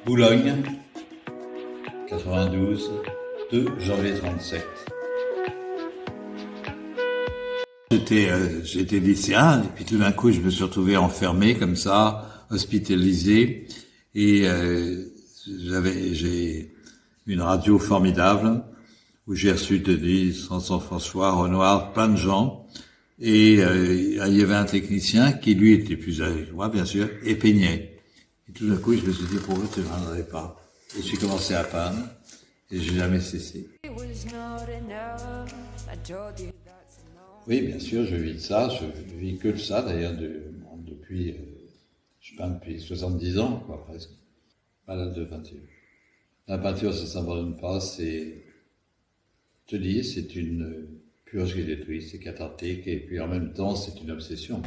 Boulogne, 92, 2 janvier 37. J'étais lycéen, et puis tout d'un coup, je me suis retrouvé enfermé comme ça, hospitalisé, et j'ai une radio formidable où j'ai reçu Denise, François, Renoir, plein de gens, et il y avait un technicien qui lui était plus âgé que moi, bien sûr, et peignait. Et tout d'un coup, je me suis dit, pourquoi tu ne viendrais pas? Et j'ai commencé à peindre, et j'ai jamais cessé. Oui, bien sûr, je vis de ça, je vis que de ça, d'ailleurs, depuis, je peins depuis 70 ans, quoi, presque. Malade de peinture. La peinture, ça ne s'abandonne pas, je te dis, c'est une purge qui détruit, c'est cathartique, et puis en même temps, c'est une obsession.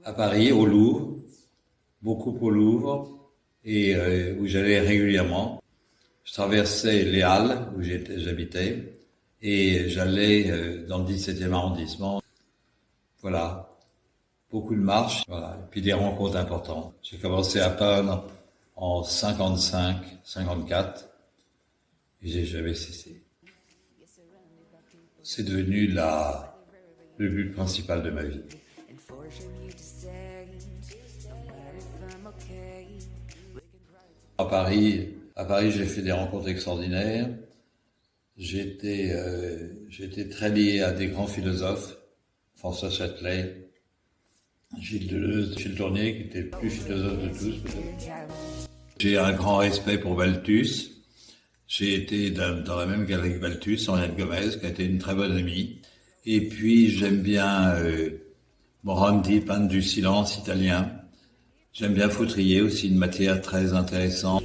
À Paris, au Louvre, beaucoup au Louvre, et où j'allais régulièrement. Je traversais les Halles, où j'habitais, et j'allais dans le 17e arrondissement. Voilà. Beaucoup de marches, voilà, et puis des rencontres importantes. J'ai commencé à peindre en 55, 54, et j'ai jamais cessé. C'est devenu le but principal de ma vie. À Paris, j'ai fait des rencontres extraordinaires. J'étais très lié à des grands philosophes, François Châtelet, Gilles Deleuze, Gilles Tournier, qui était le plus philosophe de tous, peut-être. J'ai un grand respect pour Balthus. J'ai été dans la même galerie que Balthus, Henriette Gomez, qui a été une très bonne amie. Et puis, j'aime bien Morandi, peintre du silence italien. J'aime bien Fautrier, aussi une matière très intéressante.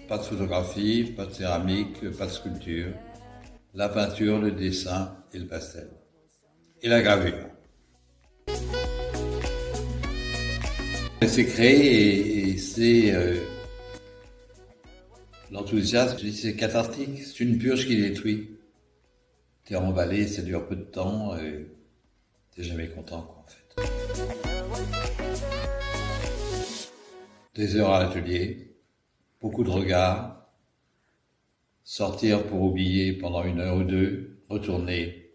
Pas de photographie, pas de céramique, pas de sculpture. La peinture, le dessin et le pastel. Et la gravure. C'est créé et c'est l'enthousiasme, je dis, c'est cathartique, c'est une purge qui détruit. T'es emballé, ça dure peu de temps et t'es jamais content, quoi, en fait. Des heures à l'atelier, beaucoup de regards, sortir pour oublier pendant 1 heure ou 2, retourner,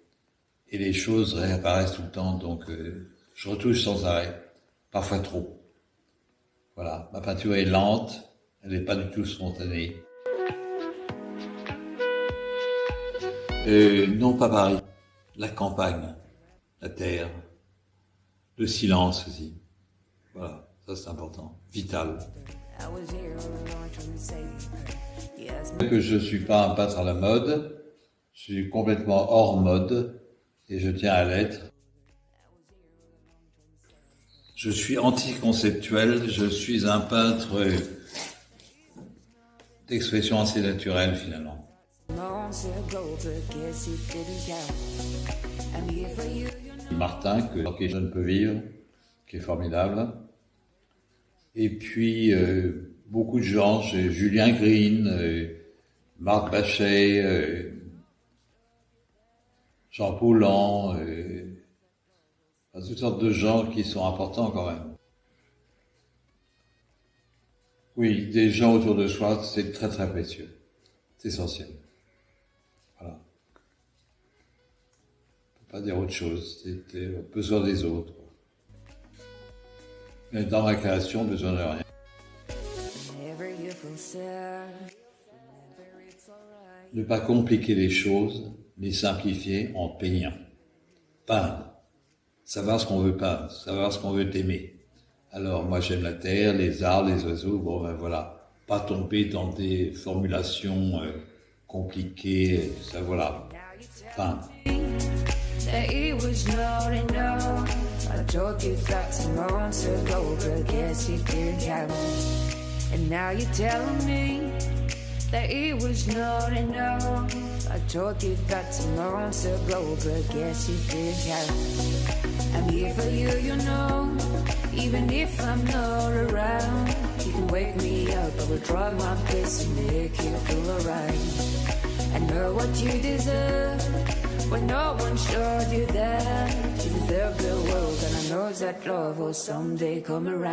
et les choses réapparaissent tout le temps, donc je retouche sans arrêt, parfois trop. Voilà, ma peinture est lente, elle n'est pas du tout spontanée. Non, pas Paris, la campagne, la terre, le silence aussi. Voilà, ça c'est important, vital. Que je ne suis pas un peintre à la mode, je suis complètement hors mode et je tiens à l'être. Je suis anticonceptuel, je suis un peintre d'expression assez naturelle finalement. Martin, que je ne peux vivre, qui est formidable. Et puis beaucoup de gens, Julien Green, Marc Bachet, Jean Paulhan, toutes sortes de gens qui sont importants quand même. Oui, des gens autour de soi, c'est très très précieux. C'est essentiel. Voilà. On peut pas dire autre chose. C'était besoin des autres. Mais dans ma création, besoin de rien. Ne pas compliquer les choses, les simplifier en peignant. Peindre. Savoir ce qu'on veut peindre, savoir ce qu'on veut aimer. Alors, moi, j'aime la terre, les arbres, les oiseaux, bon, ben voilà. Pas tomber dans des formulations compliquées, tout ça, voilà. Peindre. That it was not enough. I told you that months ago, but guess you didn't have. I'm here for you, you know. Even if I'm not around, you can wake me up. I will drop my best and make you feel alright. I know what you deserve. When but no one showed you that. You deserve the world, and I know that love will someday come around.